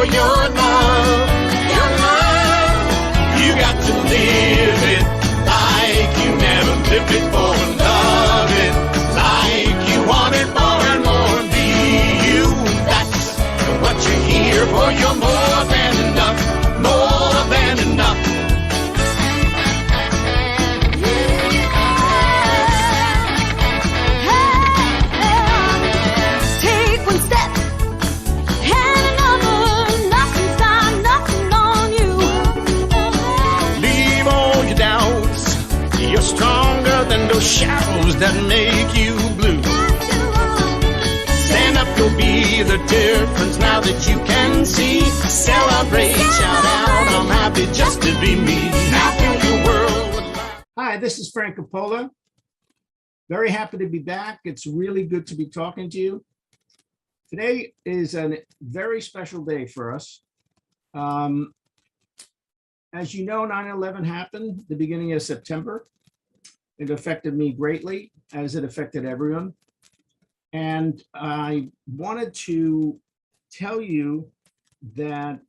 for your love. Your love. You got to live it like you never lived before. Love it like you want it more and more. Be you. That's what you're here for. You're more than enough. More than enough. Stronger than those shadows that make you blue. Stand up, you'll be the difference now that you can see. Celebrate, shout out, I'm happy just to be me. Now fill your world with love. Hi, this is Frank Copolla. Very happy to be back. It's really good to be talking to you. Today is a very special day for us. As you know, 9/11 happened the beginning of September. It affected me greatly, as it affected everyone. And I wanted to tell you that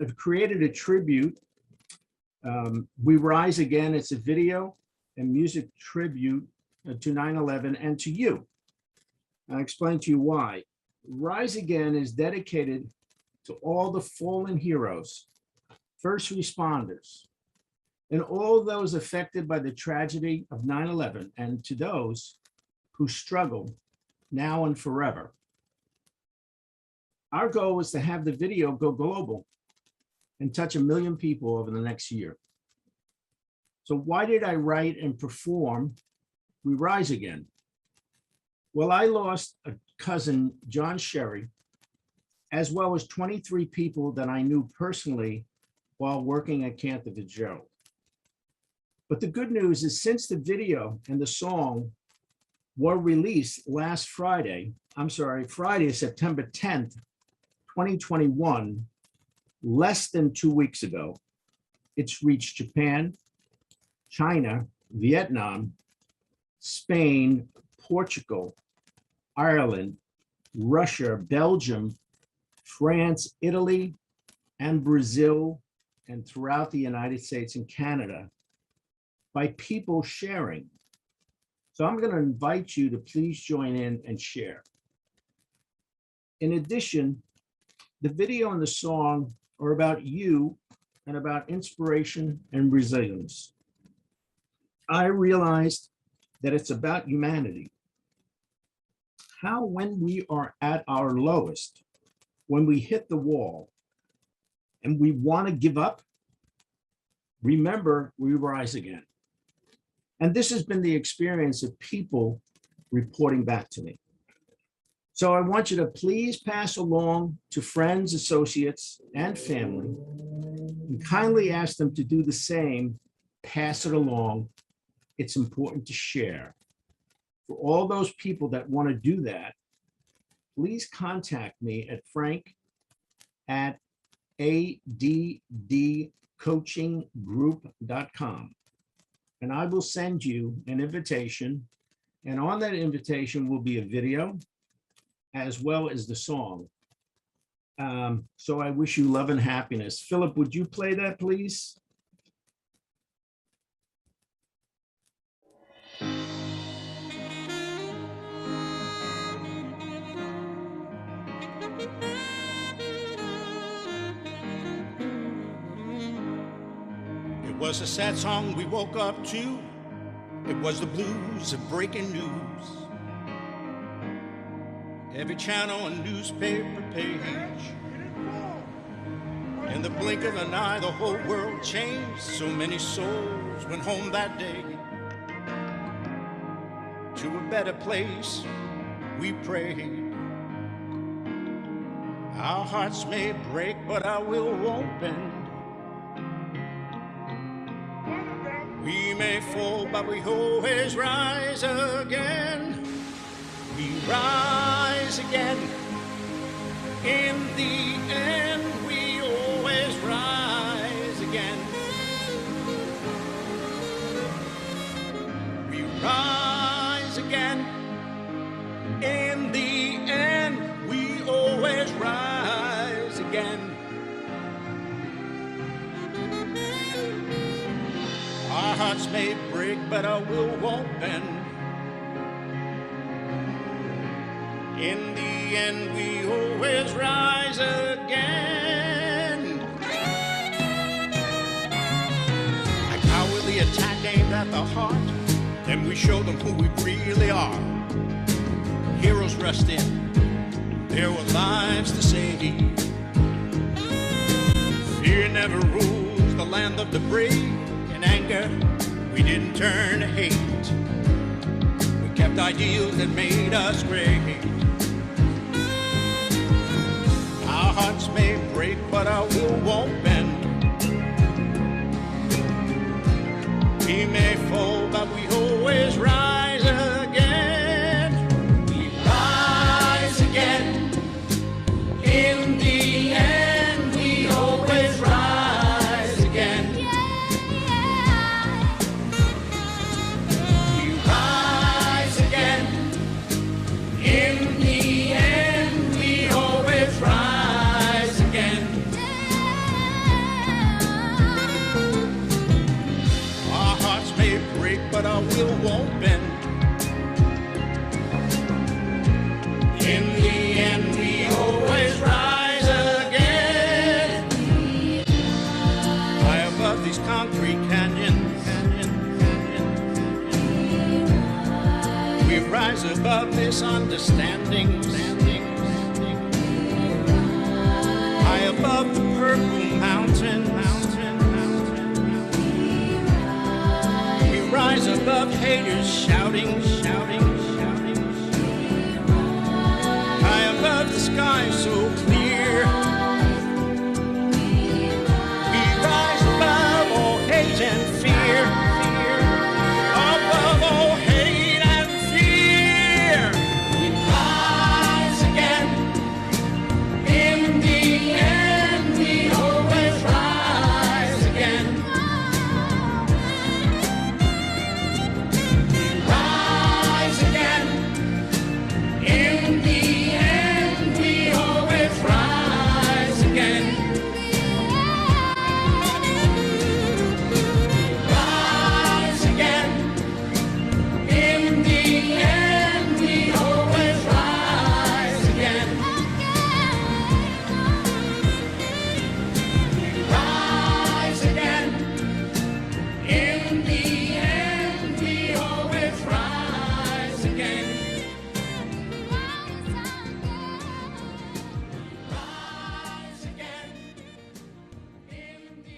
I've created a tribute. We Rise Again. It's a video and music tribute to 9/11 and to you. I'll explain to you why. Rise Again is dedicated to all the fallen heroes, first responders, and all those affected by the tragedy of 9/11, and to those who struggle now and forever. Our goal is to have the video go global and touch 1 million people over the next year. So why did I write and perform We Rise Again? Well, I lost a cousin, John Sherry, as well as 23 people that I knew personally while working at Cantor Fitzgerald. But the good news is, since the video and the song were released last Friday, Friday, September 10th, 2021, less than 2 weeks ago, it's reached Japan, China, Vietnam, Spain, Portugal, Ireland, Russia, Belgium, France, Italy, and Brazil, and throughout the United States and Canada, by people sharing. So I'm going to invite you to please join in and share. In addition, the video and the song are about you and about inspiration and resilience. I realized that it's about humanity. How, when we are at our lowest, when we hit the wall and we want to give up, remember, we rise again. And this has been the experience of people reporting back to me. So I want you to please pass along to friends, associates, and family, and kindly ask them to do the same. Pass it along. It's important to share. For all those people that want to do that, please contact me at frank@addcoachinggroup.com. And I will send you an invitation. And on that invitation will be a video as well as the song. So I wish you love and happiness. Philip, would you play that, please? It was a sad song we woke up to. It was the blues of breaking news. Every channel and newspaper page. In the blink of an eye, the whole world changed. So many souls went home that day. To a better place we prayed. Our hearts may break, but our will won't bend. We may fall, but we always rise again. We rise again. In the end, we always rise again. We rise again. In the end, we always rise again. hearts may break, but our will won't bend. In the end, we always rise again. A cowardly attack aimed at the heart, then we show them who we really are. Heroes rushed in, there were lives to save. Fear never rules the land of the brave. In anger, we didn't turn to hate. We kept ideals that made us great. Our hearts may break, but our will won't bend. We may fall, but we always rise again. We rise again. In the end, we always rise again. We rise again. In the end, we always rise again. Our hearts may break, but our will won't bend. In the end, we always rise again. High above these concrete canyons, we rise above misunderstandings. High above the purple mountain. We rise above haters shouting. High above the sky so clear. We rise above all hate and fear. Above all hate and fear. We rise again. In the end, we always rise again. We rise again. In the end, we always rise again. Rise again. In the end, we always rise again. Rise again. In the end, we always rise again. Rise again. In the end.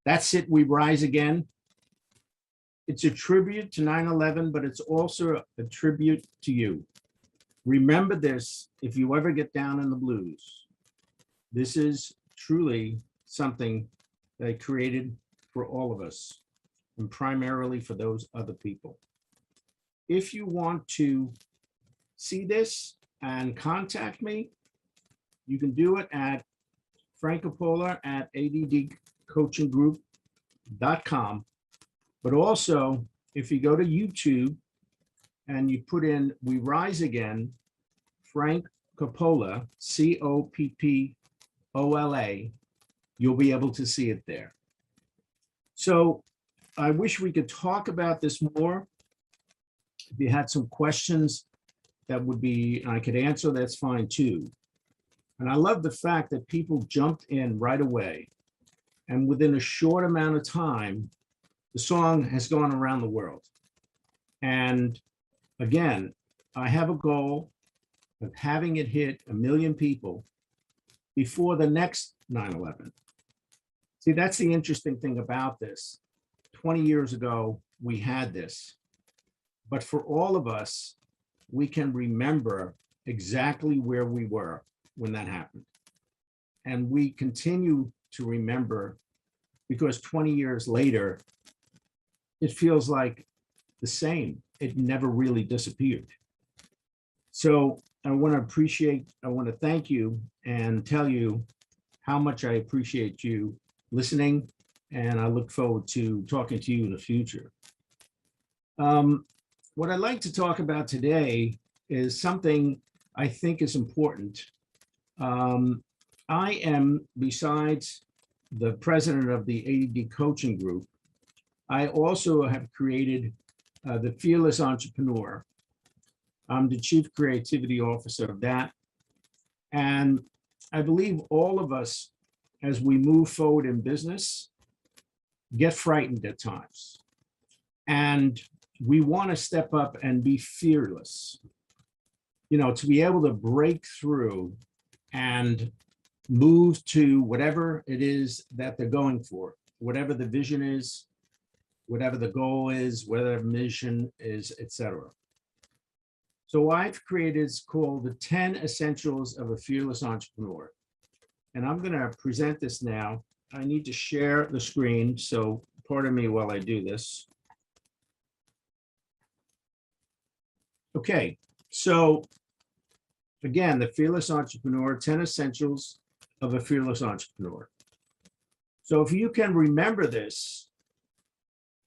That's it. We rise again. It's a tribute to 9/11, but it's also a tribute to you. Remember this if you ever get down in the blues. This is truly something that I created for all of us, and primarily for those other people. If you want to see this and contact me, you can do it at Frank Copolla at addcoachinggroup.com. But also, if you go to YouTube and you put in We Rise Again, Frank Copolla, Coppola, you'll be able to see it there. So I wish we could talk about this more. If you had some questions that would be, I could answer, that's fine too. And I love the fact that people jumped in right away. And within a short amount of time, the song has gone around the world. And again, I have a goal of having it hit 1 million people before the next 9/11. See, that's the interesting thing about this. 20 years ago, we had this. But for all of us, we can remember exactly where we were when that happened. And we continue to remember because 20 years later, it feels like the same. It never really disappeared. So I want to thank you and tell you how much I appreciate you listening, and I look forward to talking to you in the future. What I'd like to talk about today is something I think is important. I am, besides the president of the AD coaching group, I also have created the Fearless Entrepreneur. I'm the chief creativity officer of that. And I believe all of us, as we move forward in business, get frightened at times. And we want to step up and be fearless, you know, to be able to break through and move to whatever it is that they're going for, whatever the vision is, whatever the goal is, whatever the mission is, etc. So I've created, it's called the 10 Essentials of a Fearless Entrepreneur. And I'm going to present this now. I need to share the screen, so pardon me while I do this. Okay, so again, the Fearless Entrepreneur, 10 Essentials of a Fearless Entrepreneur. So if you can remember this,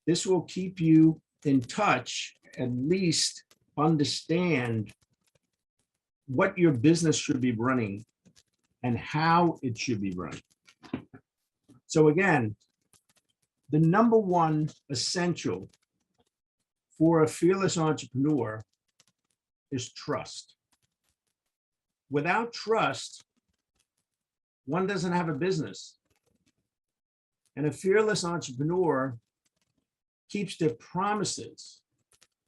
this will keep you in touch, at least understand what your business should be running and how it should be run. So again, the number one essential for a fearless entrepreneur is trust. Without trust, one doesn't have a business. And a fearless entrepreneur keeps their promises,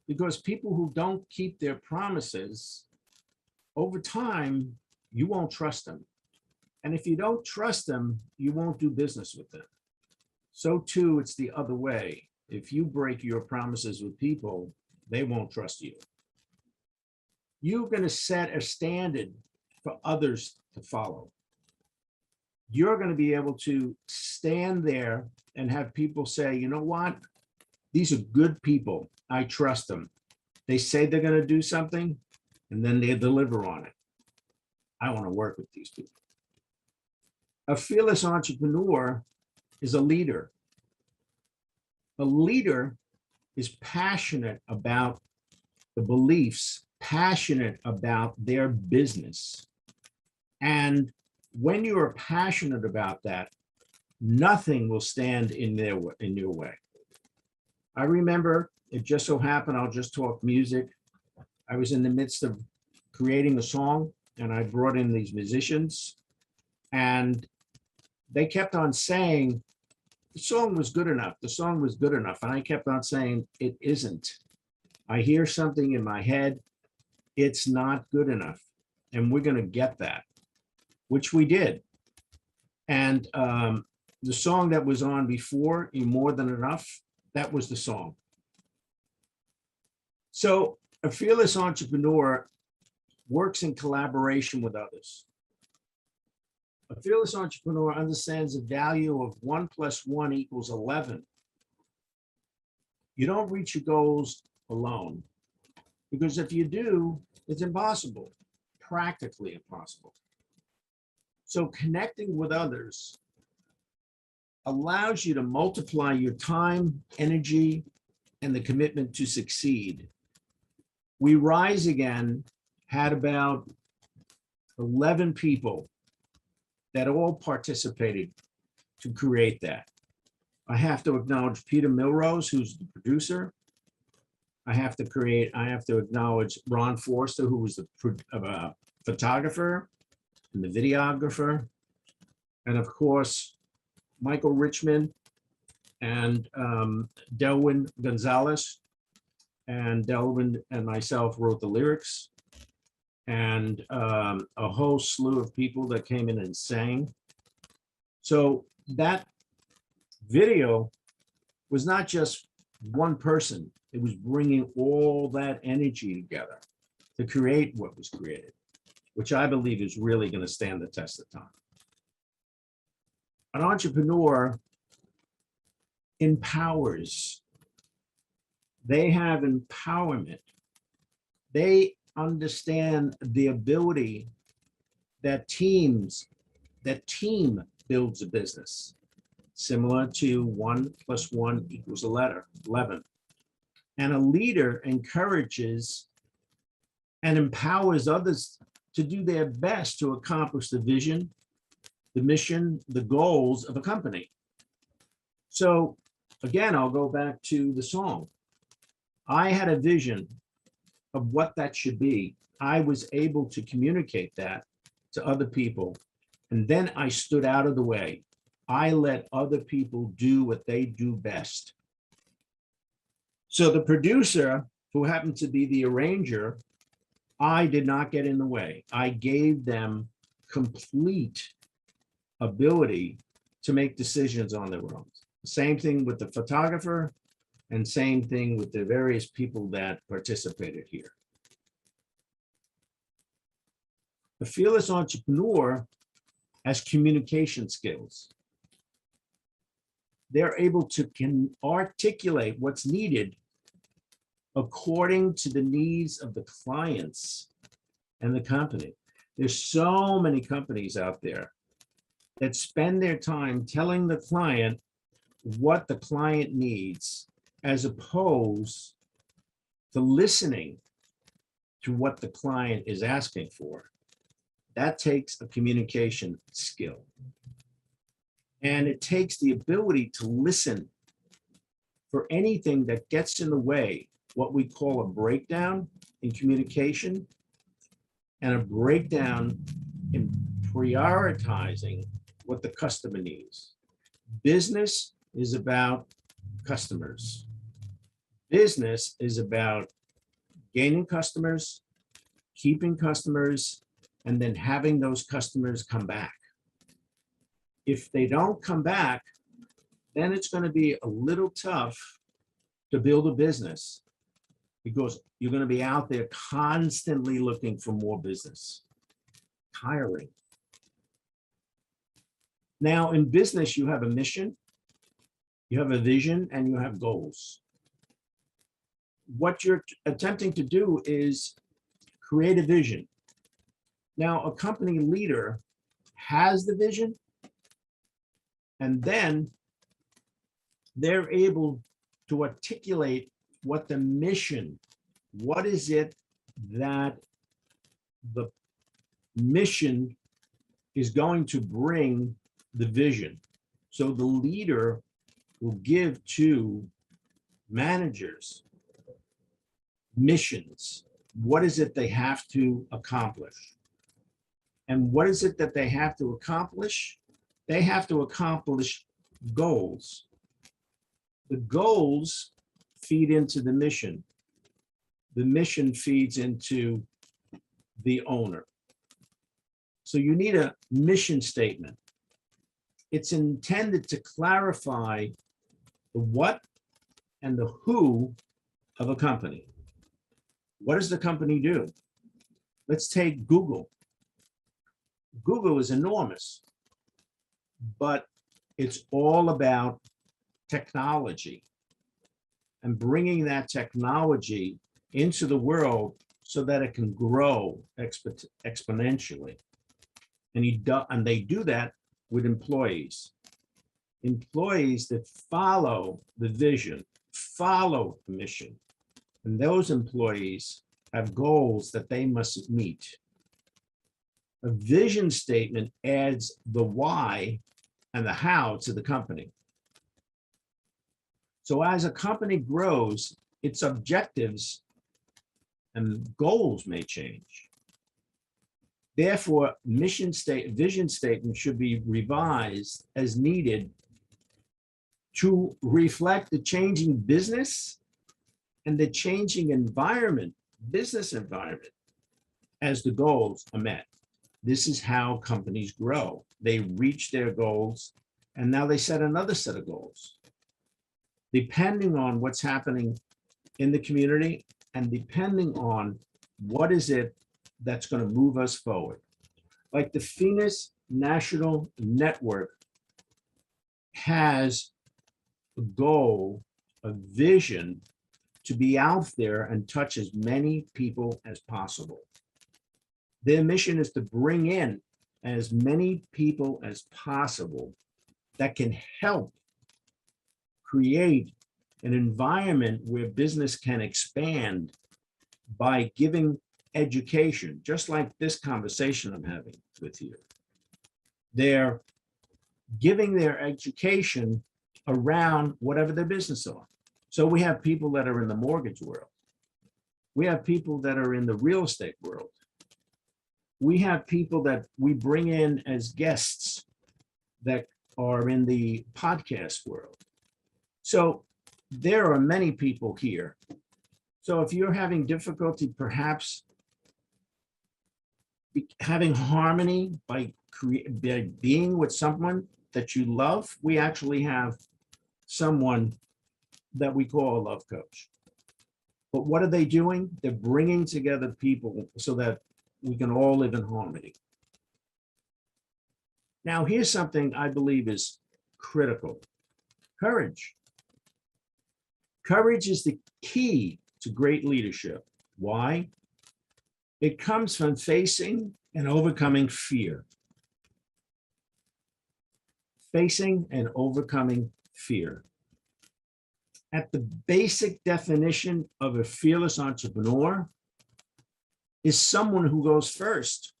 because people who don't keep their promises, over time, you won't trust them. And if you don't trust them, you won't do business with them. So too, it's the other way. If you break your promises with people, they won't trust you. You're going to set a standard for others to follow. You're going to be able to stand there and have people say, you know what? These are good people. I trust them. They say they're going to do something, and then they deliver on it. I want to work with these people. A fearless entrepreneur is a leader. A leader is passionate about the beliefs, passionate about their business. And when you are passionate about that, nothing will stand in your way. I remember, it just so happened, I'll just talk music. I was in the midst of creating a song, and I brought in these musicians, and they kept on saying, the song was good enough. The song was good enough. And I kept on saying, it isn't. I hear something in my head. It's not good enough. And we're going to get that, which we did. And the song that was on before, "You're More Than Enough," that was the song. So a fearless entrepreneur works in collaboration with others. A fearless entrepreneur understands the value of 1 + 1 = 11. You don't reach your goals alone, because if you do, it's impossible, practically impossible. So connecting with others allows you to multiply your time, energy, and the commitment to succeed. We Rise Again had about 11 people that all participated to create that. I have to acknowledge Peter Milrose, who's the producer. I have to acknowledge Ron Forster, who was the photographer and the videographer. And of course, Michael Richmond and Delwyn Gonzalez. And Delwyn and myself wrote the lyrics. And a whole slew of people that came in and sang. So that video was not just one person. It was bringing all that energy together to create what was created, which I believe is really going to stand the test of time. An entrepreneur empowers. They have empowerment. They understand the ability that team builds a business, similar to 1 + 1 = 11. And a leader encourages and empowers others to do their best to accomplish the vision, the mission, the goals of a company. So again, I'll go back to the song. I had a vision of what that should be. I was able to communicate that to other people. And then I stood out of the way. I let other people do what they do best. So the producer, who happened to be the arranger, I did not get in the way. I gave them complete ability to make decisions on their own. Same thing with the photographer, and same thing with the various people that participated here. The fearless entrepreneur has communication skills. They're able to articulate what's needed according to the needs of the clients and the company. There's so many companies out there that spend their time telling the client what the client needs, as opposed to listening to what the client is asking for. That takes a communication skill. And it takes the ability to listen for anything that gets in the way, what we call a breakdown in communication and a breakdown in prioritizing what the customer needs. Business is about customers. Business is about gaining customers, keeping customers, and then having those customers come back. If they don't come back, then it's going to be a little tough to build a business, because you're going to be out there constantly looking for more business. Tiring. Now, in business, you have a mission, you have a vision, and you have goals. What you're attempting to do is create a vision. Now, a company leader has the vision, and then they're able to articulate what the mission, what is it that the mission is going to bring the vision. So the leader will give to managers missions. What is it they have to accomplish? And what is it that they have to accomplish? They have to accomplish goals. The goals feed into the mission. The mission feeds into the owner. So you need a mission statement. It's intended to clarify the what and the who of a company. What does the company do? Let's take Google. Google is enormous, but it's all about technology and bringing that technology into the world so that it can grow exponentially. And they do that with employees. Employees that follow the vision, follow the mission. And those employees have goals that they must meet. A vision statement adds the why and the how to the company. So as a company grows, its objectives and goals may change. Therefore, vision statement should be revised as needed to reflect the changing business and the changing environment, business environment, as the goals are met. This is how companies grow. They reach their goals, and now they set another set of goals. Depending on what's happening in the community and depending on what is it that's going to move us forward. Like the Phoenix National Network has a goal, a vision to be out there and touch as many people as possible. Their mission is to bring in as many people as possible that can help create an environment where business can expand by giving education, just like this conversation I'm having with you. They're giving their education around whatever their business are. So we have people that are in the mortgage world. We have people that are in the real estate world. We have people that we bring in as guests that are in the podcast world. So there are many people here. So if you're having difficulty, perhaps having harmony by being with someone that you love, we actually have someone that we call a love coach. But what are they doing? They're bringing together people so that we can all live in harmony. Now, here's something I believe is critical. Courage. Courage is the key to great leadership. Why? It comes from facing and overcoming fear. Facing and overcoming fear. At the basic definition of a fearless entrepreneur is someone who goes first.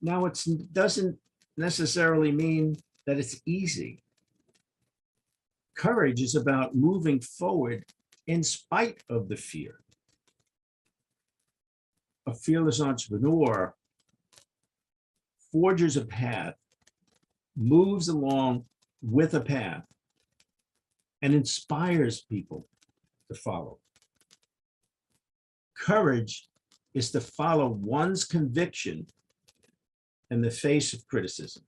Now, it doesn't necessarily mean that it's easy. Courage is about moving forward in spite of the fear. A fearless entrepreneur forges a path, moves along with a path, and inspires people to follow. Courage is to follow one's conviction in the face of criticism.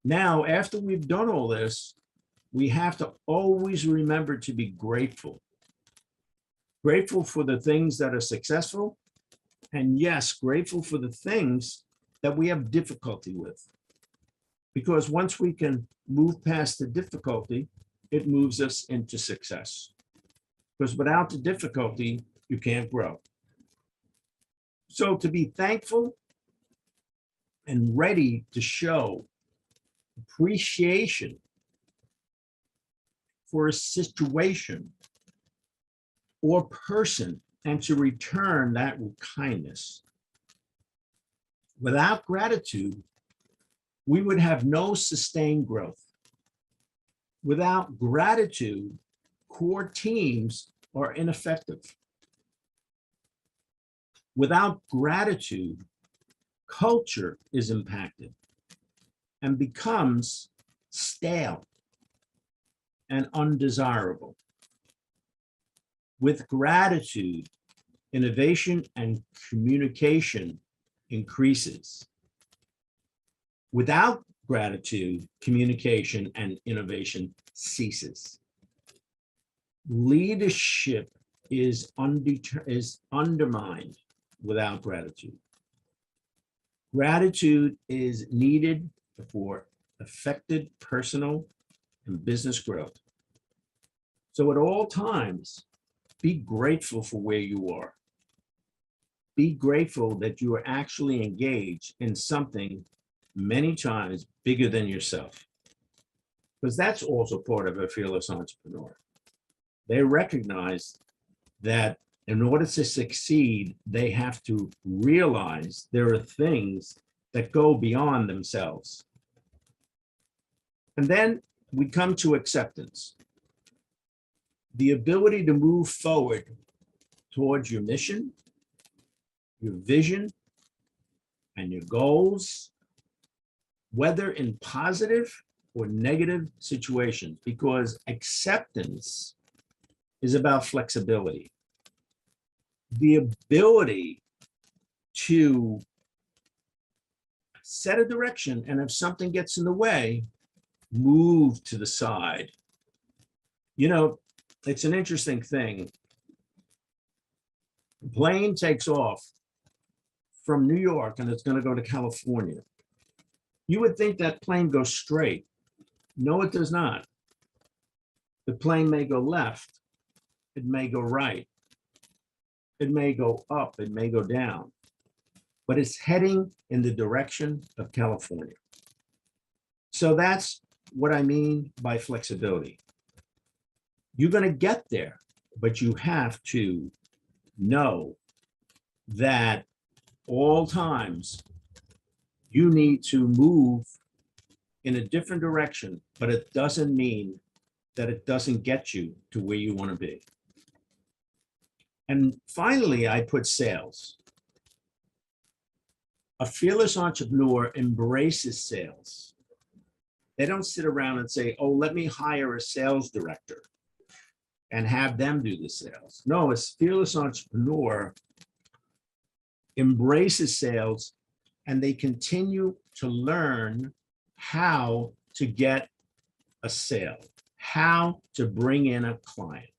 Now, after we've done all this, we have to always remember to be grateful. Grateful for the things that are successful, and yes, grateful for the things that we have difficulty with. Because once we can move past the difficulty, it moves us into success. Because without the difficulty, you can't grow. So to be thankful and ready to show appreciation for a situation or person and to return that with kindness. Without gratitude, we would have no sustained growth. Without gratitude, core teams are ineffective. Without gratitude, culture is impacted and becomes stale and undesirable. With gratitude, innovation and communication increases. Without gratitude, communication and innovation ceases. Leadership is undermined without gratitude. Gratitude is needed for effective personal and business growth. So at all times, be grateful for where you are. Be grateful that you are actually engaged in something many times bigger than yourself. Because that's also part of a fearless entrepreneur. They recognize that in order to succeed, they have to realize there are things that go beyond themselves. And then we come to acceptance. The ability to move forward towards your mission, your vision, and your goals, whether in positive or negative situations, because acceptance is about flexibility. The ability to set a direction, and if something gets in the way, move to the side. You know, it's an interesting thing. The plane takes off from New York and it's going to go to California. You would think that plane goes straight. No, it does not. The plane may go left. It may go right. It may go up. It may go down. But it's heading in the direction of California. So that's what I mean by flexibility. You're going to get there, but you have to know that all times you need to move in a different direction, but it doesn't mean that it doesn't get you to where you want to be. And finally, I put sales. A fearless entrepreneur embraces sales. They don't sit around and say, oh, let me hire a sales director and have them do the sales. No, a fearless entrepreneur embraces sales, and they continue to learn how to get a sale, how to bring in a client,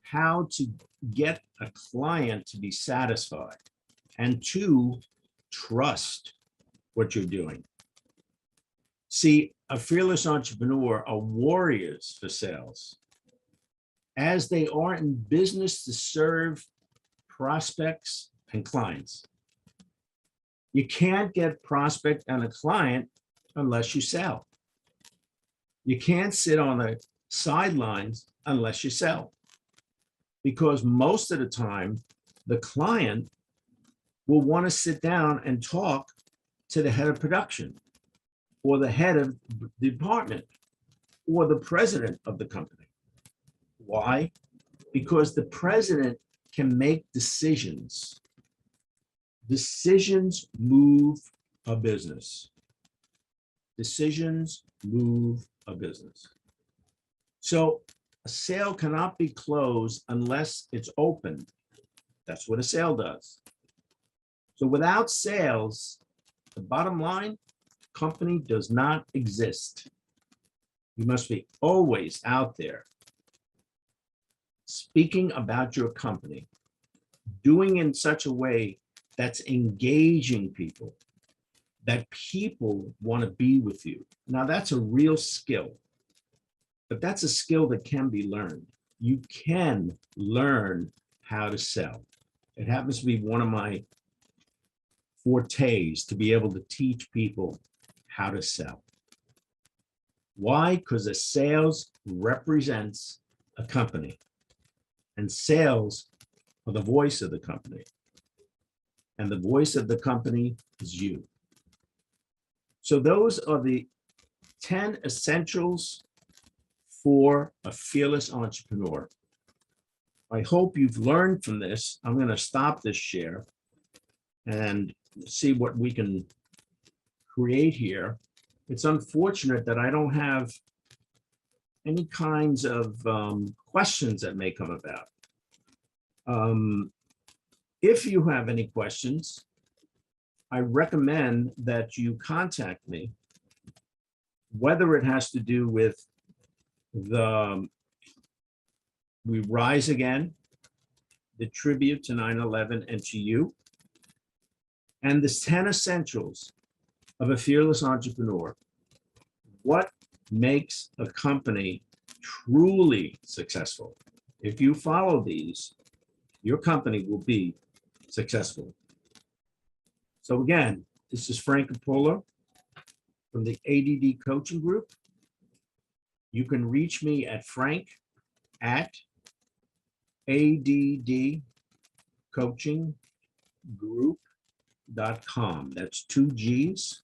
how to get a client to be satisfied and to trust what you're doing. See, a fearless entrepreneur are warriors for sales, as they are in business to serve prospects and clients. You can't get prospect and a client unless you sell. You can't sit on the sidelines unless you sell, because most of the time the client will want to sit down and talk to the head of production or the head of the department or the president of the company. Why? Because the president can make decisions. Decisions move a business. Decisions move a business. So a sale cannot be closed unless it's open. That's what a sale does. So without sales, the bottom line, company does not exist. You must be always out there speaking about your company, doing in such a way that's engaging people, that people want to be with you. Now that's a real skill, but that's a skill that can be learned. You can learn how to sell. It happens to be one of my fortes, to be able to teach people how to sell. Why? Because a sales represents a company, and sales are the voice of the company, and the voice of the company is you. So those are the 10 essentials for a fearless entrepreneur. I hope you've learned from this. I'm going to stop this share and see what we can create here. It's unfortunate that I don't have any kinds of questions that may come about. If you have any questions, I recommend that you contact me, whether it has to do with the We Rise Again, the tribute to 9/11 and to you, and the 10 essentials of a fearless entrepreneur. What makes a company truly successful? If you follow these, your company will be successful. So again, this is Frank Copolla from the ADD Coaching Group. You can reach me at frank@addcoachinggroup.com. That's 2 G's.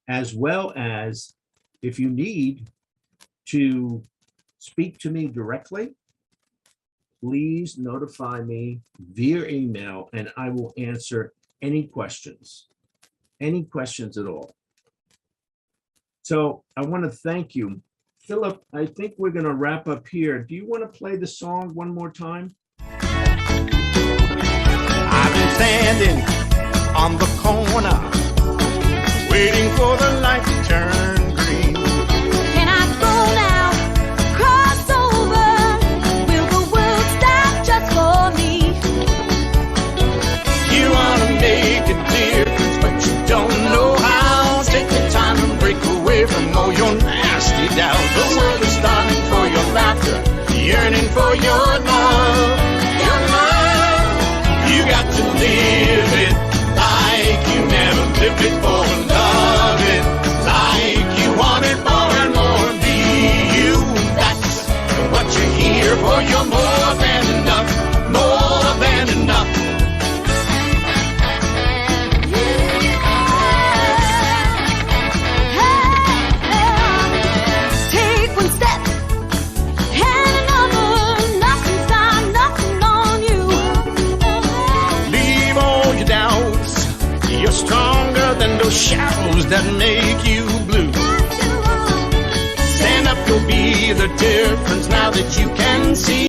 As well as if you need to speak to me directly, please notify me via email and I will answer any questions at all. So I want to thank you. Philip, I think we're going to wrap up here. Do you want to play the song one more time? I've been standing on the corner, waiting for the light to turn green. Can I go now? Cross over? Will the world stop just for me? You want to make a difference, but you don't know how. Take the time and break away from all your nasty doubts. The world is starting for your laughter, yearning for your love. Your love, you got to live it like you never lived before. Love it like you want it more and more. Be you, that's what you're here for. You're more than enough, more than enough. shadows that make you blue. Stand up, you'll be the difference now that you can see.